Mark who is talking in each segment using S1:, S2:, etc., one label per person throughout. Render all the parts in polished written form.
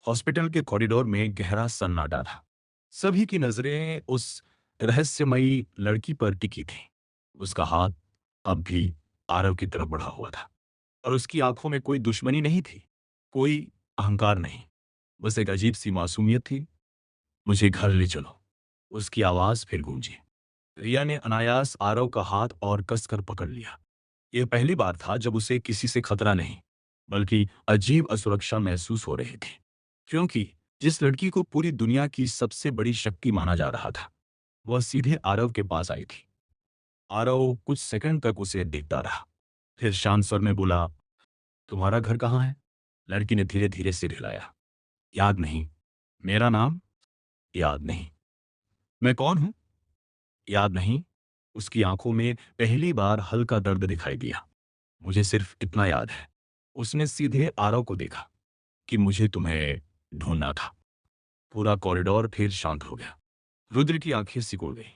S1: Hospital के corridor में गहरा सन्नाटा था। सभी की नजरें उस रहस्यमयी लड़की पर टिकी थी। उसका हाथ अब भी आरव की तरफ बढ़ा हुआ था और उसकी आंखों में कोई दुश्मनी नहीं थी, कोई अहंकार नहीं, बस एक अजीब सी मासूमियत थी। मुझे घर ले चलो, उसकी आवाज फिर गूंजी। रिया ने अनायास आरव का हाथ और कसकर पकड़ लिया। यह पहली बार था जब उसे किसी से खतरा नहीं, बल्कि अजीब असुरक्षा महसूस हो रही थी, क्योंकि जिस लड़की को पूरी दुनिया की सबसे बड़ी शक्ति माना जा रहा था, वह सीधे आरव के पास आई थी। आरव कुछ सेकंड तक उसे देखता रहा, फिर शांत स्वर में बोला, तुम्हारा घर कहाँ है? लड़की ने धीरे धीरे सिर हिलाया। याद नहीं। मेरा नाम? याद नहीं। मैं कौन हूं? याद नहीं। उसकी आंखों में पहली बार हल्का दर्द दिखाई दिया। मुझे सिर्फ इतना याद है, उसने सीधे आरव को देखा, कि मुझे तुम्हें ढूंढना था। पूरा कॉरिडोर फिर शांत हो गया। रुद्र की आंखें सिकुड़ गई।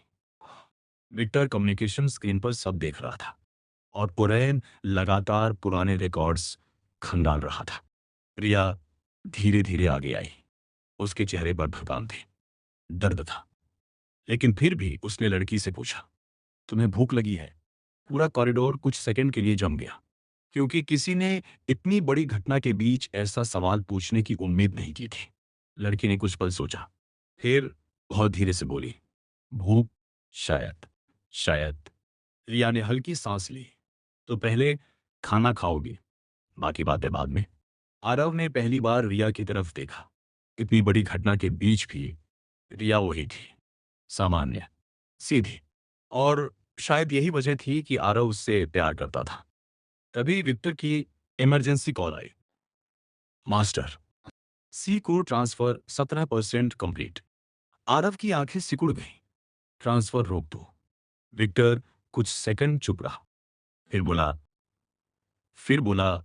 S1: विक्टर कम्युनिकेशन स्क्रीन पर सब देख रहा था और पुरैन लगातार पुराने रिकॉर्ड्स खंगाल रहा था। प्रिया धीरे धीरे आगे आई। उसके चेहरे पर थकान थी, दर्द था, लेकिन फिर भी उसने लड़की से पूछा, तुम्हें भूख लगी है? पूरा कॉरिडोर कुछ सेकंड के लिए जम गया, क्योंकि किसी ने इतनी बड़ी घटना के बीच ऐसा सवाल पूछने की उम्मीद नहीं की थी। लड़की ने कुछ पल सोचा, फिर बहुत धीरे से बोली, भूख? शायद, शायद। रिया ने हल्की सांस ली। तो पहले खाना खाओगी, बाकी बातें बाद में। आरव ने पहली बार रिया की तरफ देखा। इतनी बड़ी घटना के बीच भी रिया वही थी, सामान्य, सीधी। और शायद यही वजह थी कि आरव उससे प्यार करता था। तभी विक्टर की इमरजेंसी कॉल आई। Master, sea code transfer 17% complete. Aarav की आंखें सिकुड़ गईं। ट्रांसफर रोक दो। विक्टर कुछ सेकंड चुप रहा, फिर बोला,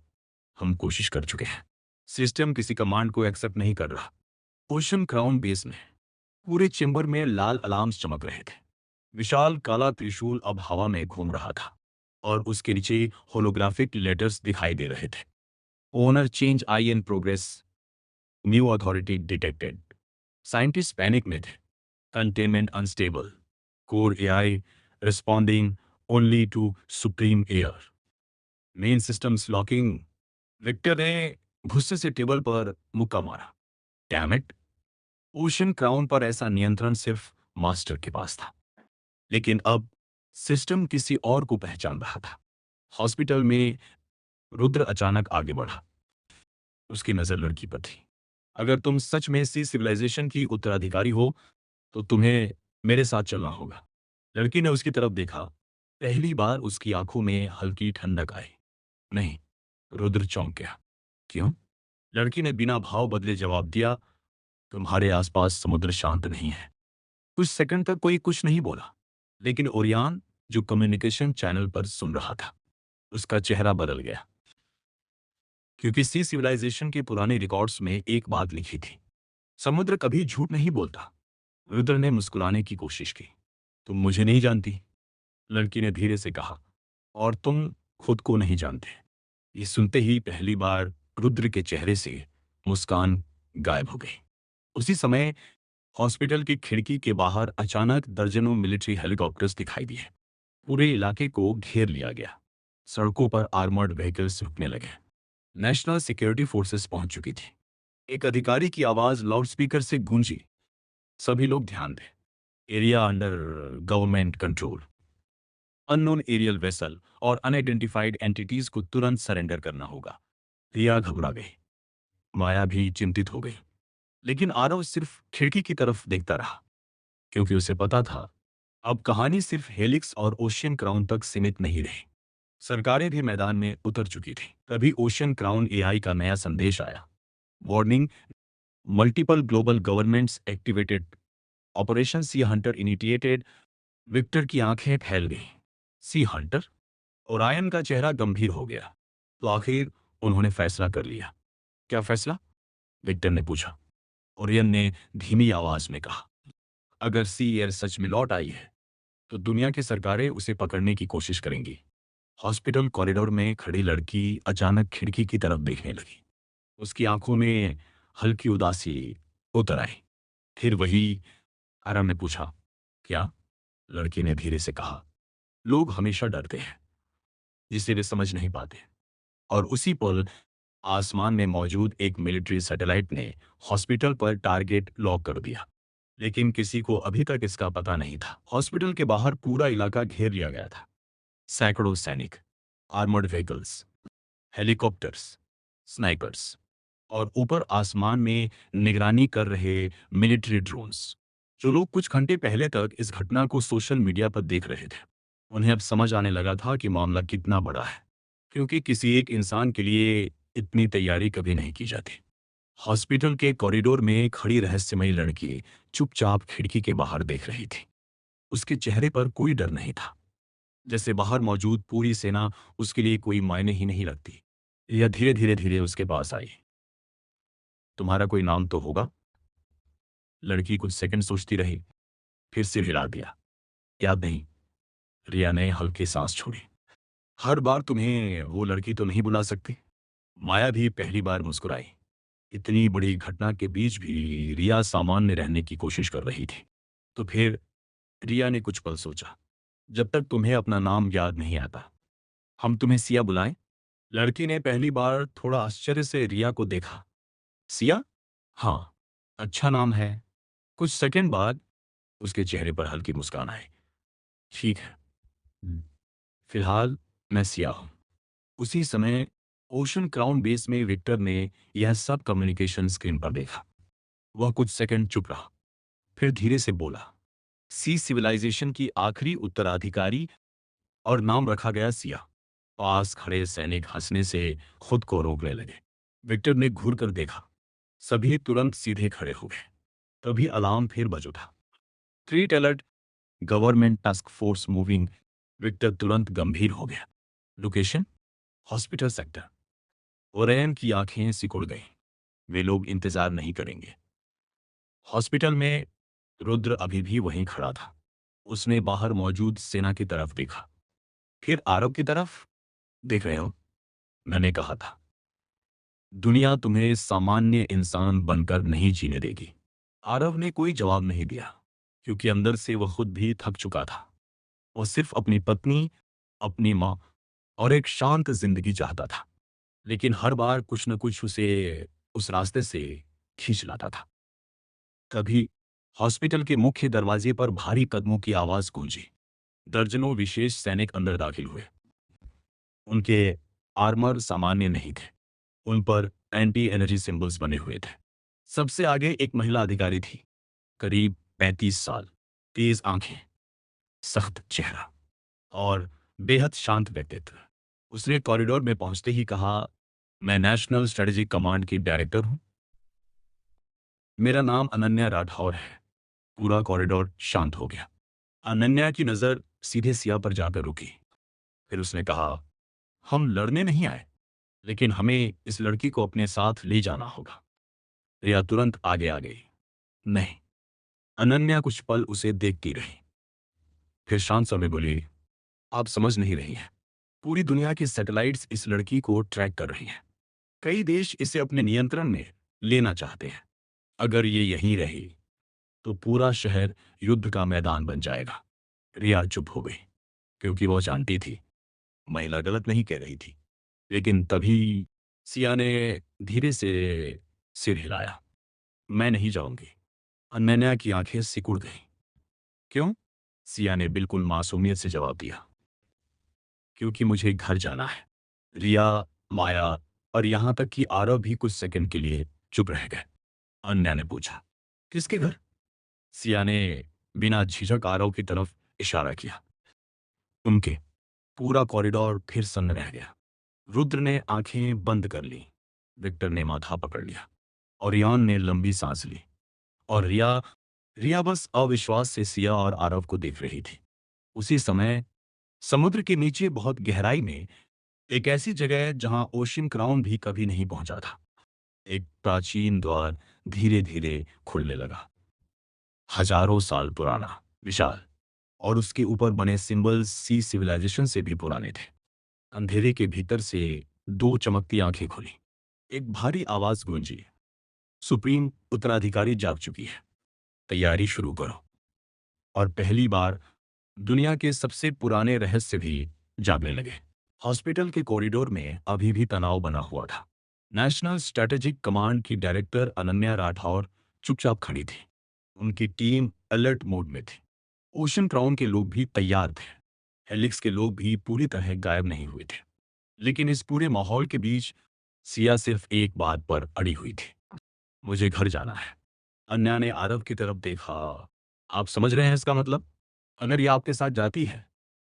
S1: हम कोशिश कर चुके हैं। सिस्टम किसी कमांड को एक्सेप्ट नहीं कर रहा। ओशन क्राउन बेस में पूरे चेंबर में लाल अलार्म्स चमक रहे थे। विशाल काला त्रिशूल अब हवा में घूम रहा था और उसके नीचे होलोग्राफिक लेटर्स दिखाई दे रहे थे। Owner change I in progress, new authority detected. Scientist panic में थे। Containment unstable, core AI responding only to supreme heir, main systems locking. Victor ने गुस्से से टेबल पर मुक्का मारा। Damn it! ओशन क्राउन पर ऐसा नियंत्रण सिर्फ मास्टर के पास था, लेकिन अब सिस्टम किसी और को पहचान रहा था। हॉस्पिटल में रुद्र अचानक आगे बढ़ा। उसकी नजर लड़की पर थी। अगर तुम सच में सी सिविलाइजेशन की उत्तराधिकारी हो, तो तुम्हें मेरे साथ चलना होगा। लड़की ने उसकी तरफ देखा। पहली बार उसकी आंखों में हल्की ठंडक आई। नहीं। रुद्र चौंक गया। क्यों? लड़की ने बिना भाव बदले जवाब दिया, तुम्हारे आसपास समुद्र शांत नहीं है। कुछ सेकंड तक कोई कुछ नहीं बोला, लेकिन ओरियान, जो कम्युनिकेशन चैनल पर सुन रहा था, उसका चेहरा बदल गया, क्योंकि सी सिविलाइजेशन के पुराने रिकॉर्ड्स में एक बात लिखी थी, समुद्र कभी झूठ नहीं बोलता। रुद्र ने मुस्कुराने की कोशिश की। तुम मुझे नहीं जानती, लड़की ने धीरे से कहा, और तुम खुद को नहीं जानते। ये सुनते ही पहली बार रुद्र के चेहरे से मुस्कान गायब हो गई। उसी समय हॉस्पिटल की खिड़की के बाहर अचानक दर्जनों मिलिट्री हेलीकॉप्टर्स दिखाई दिए। पूरे इलाके को घेर लिया गया। सड़कों पर आर्मर्ड व्हीकल्स रुकने लगे। नेशनल सिक्योरिटी फोर्सेस पहुंच चुकी थी। एक अधिकारी की आवाज लाउडस्पीकर से गूंजी, सभी लोग ध्यान दें, area under government control. Unknown aerial vessel और अनआइडेंटिफाइड एंटिटीज को तुरंत सरेंडर करना होगा। रिया घबरा गई। माया भी चिंतित हो गई, लेकिन आरव सिर्फ खिड़की की तरफ देखता रहा, क्योंकि उसे पता था अब कहानी सिर्फ हेलिक्स और ओशियन क्राउन तक सीमित नहीं रही। सरकारें भी मैदान में उतर चुकी थी। तभी ओशियन क्राउन एआई का नया संदेश आया। Warning, multiple global governments activated, operation Sea Hunter initiated. Victor की आंखें फैल गईं। सी हंटर? ओरायन का चेहरा गंभीर हो गया। तो आखिर उन्होंने फैसला कर लिया। क्या फैसला? विक्टर ने पूछा। ओरियन ने धीमी आवाज में कहा, अगर सी एयर सच में लौट आई है, तो दुनिया की सरकारें उसे पकड़ने की कोशिश करेंगी। हॉस्पिटल कॉरिडोर में खड़ी लड़की अचानक खिड़की की तरफ देखने लगी। उसकी आंखों में हल्की उदासी उतर आई। फिर वही आराम ने पूछा, क्या? लड़की ने धीरे से कहा, लोग हमेशा डरते हैं जिसे वे समझ नहीं पाते। और उसी पल आसमान में मौजूद एक मिलिट्री सैटेलाइट ने हॉस्पिटल पर टारगेट लॉक कर दिया। लेकिन किसी को अभी तक इसका पता नहीं था। हॉस्पिटल के बाहर पूरा इलाका घेर लिया गया था। सैकड़ों सैनिक, आर्मर्ड व्हीकल्स, हेलीकॉप्टर्स, स्नाइपर्स और ऊपर आसमान में निगरानी कर रहे मिलिट्री ड्रोन्स। जो लोग कुछ घंटे पहले तक इस घटना को सोशल मीडिया पर देख रहे थे, उन्हें अब समझ आने लगा था कि मामला कितना बड़ा है, क्योंकि किसी एक इंसान के लिए इतनी तैयारी कभी नहीं की जाती। हॉस्पिटल के कॉरिडोर में खड़ी रहस्यमयी लड़की चुपचाप खिड़की के बाहर देख रही थी। उसके चेहरे पर कोई डर नहीं था, जैसे बाहर मौजूद पूरी सेना उसके लिए कोई मायने ही नहीं रखती। यह धीरे धीरे धीरे उसके पास आई। तुम्हारा कोई नाम तो होगा? लड़की कुछ सेकंड सोचती रही, फिर सिर हिला दिया। याद नहीं। रिया ने हल्की सांस छोड़ी। हर बार तुम्हें वो लड़की तो नहीं बुला सकती? माया भी पहली बार मुस्कुराई। इतनी बड़ी घटना के बीच भी रिया सामान्य रहने की कोशिश कर रही थी। तो फिर रिया ने कुछ पल सोचा, जब तक तुम्हें अपना नाम याद नहीं आता, हम तुम्हें सिया बुलाएं? लड़की ने पहली बार थोड़ा आश्चर्य से रिया को देखा। सिया? हाँ, अच्छा नाम है। कुछ सेकंड बाद उसके चेहरे पर हल्की मुस्कान आई। ठीक है। हम्म, फिलहाल मैं सिया हूं। उसी समय ओशन क्राउन बेस में विक्टर ने यह सब कम्युनिकेशन स्क्रीन पर देखा। वह कुछ सेकंड चुप रहा, फिर धीरे से बोला, सी सिविलाइजेशन की आखिरी उत्तराधिकारी और नाम रखा गया सिया। पास खड़े सैनिक हंसने से खुद को रोकने लगे। विक्टर ने घूर कर देखा। सभी तुरंत सीधे खड़े हो गए। तभी अलार्म फिर बज उठा। Three alert, government task force moving. Victor तुरंत गंभीर हो गया। लोकेशन? Hospital sector. ओरैन की आंखें सिकुड़ गईं। वे लोग इंतजार नहीं करेंगे। हॉस्पिटल में रुद्र अभी भी वहीं खड़ा था। उसने बाहर मौजूद सेना की तरफ देखा, फिर आरव की तरफ। देख रहे हो, मैंने कहा था, दुनिया तुम्हें सामान्य इंसान बनकर नहीं जीने देगी। आरव ने कोई जवाब नहीं दिया, क्योंकि अंदर से वह खुद भी थक चुका था। वह सिर्फ अपनी पत्नी, अपनी माँ और एक शांत जिंदगी चाहता था। लेकिन हर बार कुछ न कुछ उसे उस रास्ते से खींच लाता था। तभी हॉस्पिटल के मुख्य दरवाजे पर भारी कदमों की आवाज गूंजी। दर्जनों विशेष सैनिक अंदर दाखिल हुए। उनके आर्मर सामान्य नहीं थे। उन पर एंटी एनर्जी सिंबल्स बने हुए थे। सबसे आगे एक महिला अधिकारी थी, करीब 35 साल, तेज आंखें, सख्त चेहरा और बेहद शांत व्यक्तित्व। उसने कॉरिडोर में पहुंचते ही कहा, मैं नेशनल स्ट्रेटेजिक कमांड की डायरेक्टर हूं। मेरा नाम अनन्या राठौर है। पूरा कॉरिडोर शांत हो गया। अनन्या की नजर सीधे सिया पर जाकर रुकी। फिर उसने कहा, हम लड़ने नहीं आए, लेकिन हमें इस लड़की को अपने साथ ले जाना होगा। रिया तुरंत आगे आ गई। नहीं। अनन्या कुछ पल उसे देखती रही, फिर शांत स्वर में बोली, आप समझ नहीं रही हैं। पूरी दुनिया की सैटेलाइट्स इस लड़की को ट्रैक कर रही हैं। कई देश इसे अपने नियंत्रण में लेना चाहते हैं। अगर ये यहीं रही तो पूरा शहर युद्ध का मैदान बन जाएगा। रिया चुप हो गई, क्योंकि वो जानती थी महिला गलत नहीं कह रही थी। लेकिन तभी सिया ने धीरे से सिर हिलाया। मैं नहीं जाऊंगी। अनन्या की आंखें सिकुड़ गईं। क्यों? सिया ने बिल्कुल मासूमियत से जवाब दिया, क्योंकि मुझे घर जाना है। रिया, माया और यहां तक कि आरव भी कुछ सेकंड के लिए चुप रह गए। अन्या ने पूछा, किसके घर? सिया ने बिना झिझक आरव की तरफ इशारा किया। उनके। पूरा कॉरिडोर फिर सन्न रह गया। रुद्र ने आंखें बंद कर ली। विक्टर ने माथा पकड़ लिया। और यान ने लंबी सांस ली। और रिया रिया बस अविश्वास से सिया और आरव को देख रही थी। उसी समय समुद्र के नीचे बहुत गहराई में एक ऐसी जगह है जहां ओशन क्राउन भी कभी नहीं पहुंचा था। एक प्राचीन द्वार धीरे धीरे खुलने लगा। हजारों साल पुराना, विशाल, और उसके ऊपर बने सिंबल्स सी सिविलाइजेशन से भी पुराने थे। अंधेरे के भीतर से दो चमकती आंखें खुली। एक भारी आवाज गूंजी, सुप्रीम उत्तराधिकारी जाग चुकी है, तैयारी शुरू करो। और पहली बार दुनिया के सबसे पुराने रहस्य भी जागने लगे। हॉस्पिटल के कॉरिडोर में अभी भी तनाव बना हुआ था। नेशनल स्ट्रेटेजिक कमांड की डायरेक्टर अनन्या राठौर चुपचाप खड़ी थी। उनकी टीम अलर्ट मोड में थी। ओशन क्राउन के लोग भी तैयार थे। हेलिक्स के लोग भी पूरी तरह गायब नहीं हुए थे। लेकिन इस पूरे माहौल के बीच सिया सिर्फ एक बात पर अड़ी हुई थी। मुझे घर जाना है। अन्या ने आरव की तरफ देखा। आप समझ रहे हैं इसका मतलब? अगर ये आपके साथ जाती है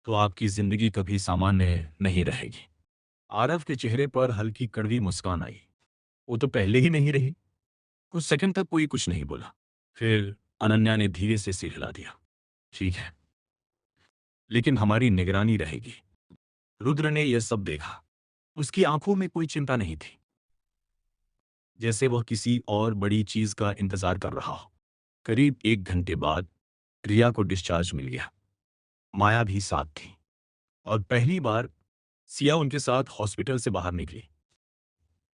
S1: तो आपकी जिंदगी कभी सामान्य नहीं रहेगी। आरव के चेहरे पर हल्की कड़वी मुस्कान आई। वो तो पहले ही नहीं रही। कुछ सेकंड तक कोई कुछ नहीं बोला। फिर अनन्या ने धीरे से सिर हिला दिया। ठीक है, लेकिन हमारी निगरानी रहेगी। रुद्र ने यह सब देखा। उसकी आंखों में कोई चिंता नहीं थी, जैसे वह किसी और बड़ी चीज का इंतजार कर रहा हो। करीब 1 घंटे बाद रिया को डिस्चार्ज मिल गया। माया भी साथ थी और पहली बार सिया उनके साथ हॉस्पिटल से बाहर निकली।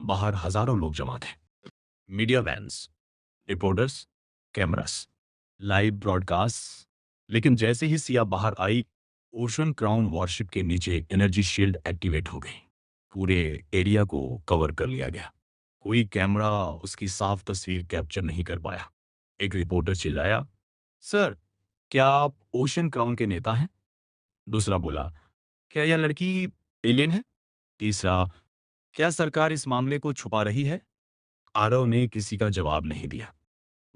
S1: बाहर हजारों लोग जमा थे। Media vans, reporters, cameras, live broadcast. लेकिन जैसे ही सिया बाहर आई, ओशन क्राउन वॉरशिप के नीचे एनर्जी शील्ड एक्टिवेट हो गई। पूरे एरिया को कवर कर लिया गया। कोई कैमरा उसकी साफ तस्वीर कैप्चर नहीं कर पाया। एक रिपोर्टर चिल्लाया, सर, क्या आप ओशन क्राउन के नेता हैं? दूसरा बोला, क्या यह लड़की एलियन है? तीसरा, क्या सरकार इस मामले को छुपा रही है? आरव ने किसी का जवाब नहीं दिया।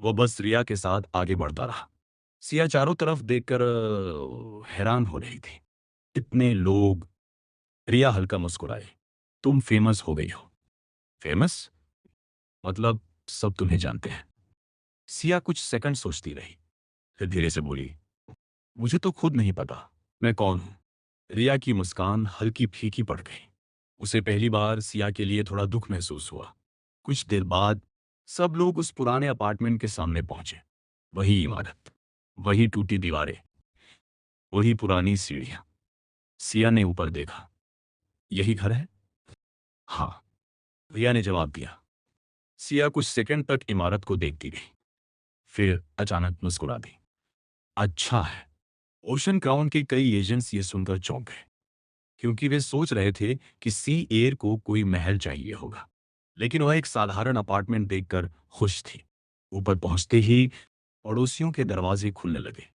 S1: वो बस रिया के साथ आगे बढ़ता रहा। सिया चारों तरफ देखकर हैरान हो रही थी। इतने लोग। रिया हल्का मुस्कुराई। तुम फेमस हो गई हो। फेमस? मतलब सब तुम्हें जानते हैं। सिया कुछ सेकंड सोचती रही, फिर धीरे से बोली, मुझे तो खुद नहीं पता मैं कौन हूं। रिया की मुस्कान हल्की फीकी पड़ गई। उसे पहली बार सिया के लिए थोड़ा दुख महसूस हुआ। कुछ देर बाद सब लोग उस पुराने अपार्टमेंट के सामने पहुंचे। वही इमारत, वही टूटी दीवारें, वही पुरानी सीढ़ियां। सिया ने ऊपर देखा। यही घर है? हाँ, रिया ने जवाब दिया। सिया कुछ सेकंड तक इमारत को देखती रही, फिर अचानक मुस्कुरा दी। अच्छा है। ओशन क्राउन के कई एजेंट्स ये सुनकर चौंक गए, क्योंकि वे सोच रहे थे कि सी एयर को कोई महल चाहिए होगा। लेकिन वह एक साधारण अपार्टमेंट देखकर खुश थी। ऊपर पहुंचते ही पड़ोसियों के दरवाजे खुलने लगे।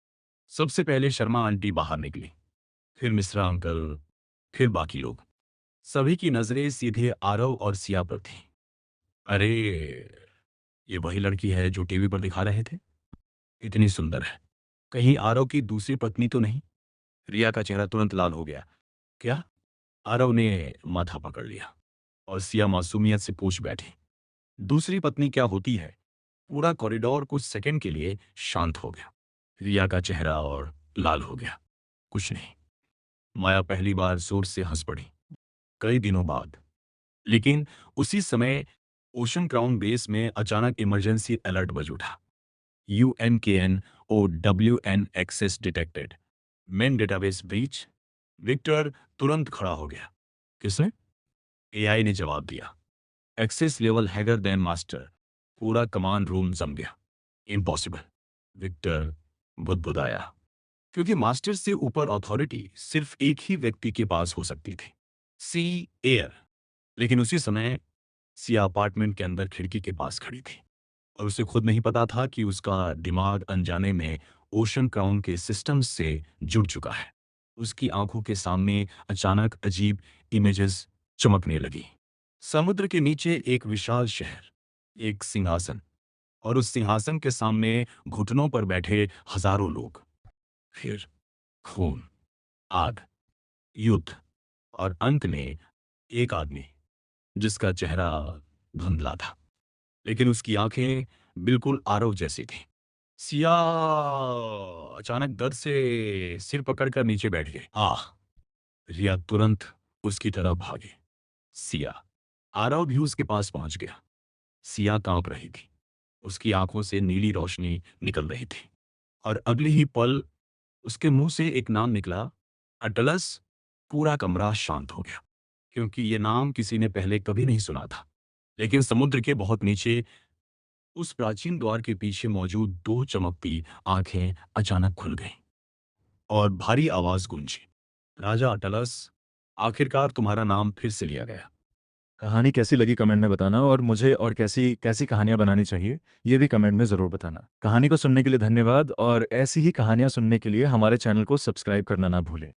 S1: सबसे पहले शर्मा आंटी बाहर निकली, फिर मिश्रा अंकल, फिर बाकी लोग। सभी की नजरें सीधे आरव और सिया पर थी। अरे, ये वही लड़की है जो टीवी पर दिखा रहे थे। इतनी सुंदर है। कहीं आरव की दूसरी पत्नी तो नहीं? रिया का चेहरा तुरंत लाल हो गया। क्या? आरव ने माथा पकड़ लिया और सिया मासूमियत से पूछ बैठी, दूसरी पत्नी क्या होती है? पूरा कॉरिडोर कुछ सेकंड के लिए शांत हो गया। रिया का चेहरा और लाल हो गया। कुछ नहीं। माया पहली बार जोर से हंस पड़ी, कई दिनों बाद। लेकिन उसी समय ओशन क्राउन बेस में अचानक इमरजेंसी अलर्ट बज उठा। UNKNOWN access detected. Main database breach. Victor तुरंत खड़ा हो गया। किसने? एआई ने जवाब दिया। Access level higher than master. पूरा कमांड रूम जम गया। इम्पॉसिबल। विक्टर बुदबुदाया, क्योंकि मास्टर से ऊपर अथॉरिटी सिर्फ एक ही व्यक्ति के पास हो सकती थी, सी एयर। लेकिन उसी समय सिया अपार्टमेंट के अंदर खिड़की के पास खड़ी थी और उसे खुद नहीं पता था कि उसका दिमाग अनजाने में ओशन क्राउन के सिस्टम से जुड़ चुका है। उसकी आंखों के सामने अचानक अजीब इमेजेस चमकने लगी। समुद्र के नीचे एक विशाल शहर, एक सिंहासन, और उस सिंहासन के सामने घुटनों पर बैठे हजारों लोग। फिर खून, आग, युद्ध, और अंत में एक आदमी जिसका चेहरा धुंधला था, लेकिन उसकी आंखें बिल्कुल आरव जैसी थी। सिया अचानक दर्द से सिर पकड़कर नीचे बैठ गए। आह! रिया तुरंत उसकी तरफ भागी। सिया। आरव भी उसके पास पहुंच गया। सिया कांप रही थी। उसकी आंखों से नीली रोशनी निकल रही थी और अगले ही पल उसके मुंह से एक नाम निकला, अटलस। पूरा कमरा शांत हो गया, क्योंकि ये नाम किसी ने पहले कभी नहीं सुना था। लेकिन समुद्र के बहुत नीचे उस प्राचीन द्वार के पीछे मौजूद दो चमकती आंखें अचानक खुल गईं और भारी आवाज गूंजी। राजा अटलस, आखिरकार तुम्हारा नाम फिर से लिया गया।
S2: कहानी कैसी लगी कमेंट में बताना, और मुझे और कैसी कैसी कहानियाँ बनानी चाहिए ये भी कमेंट में ज़रूर बताना। कहानी को सुनने के लिए धन्यवाद, और ऐसी ही कहानियाँ सुनने के लिए हमारे चैनल को सब्सक्राइब करना ना भूलें।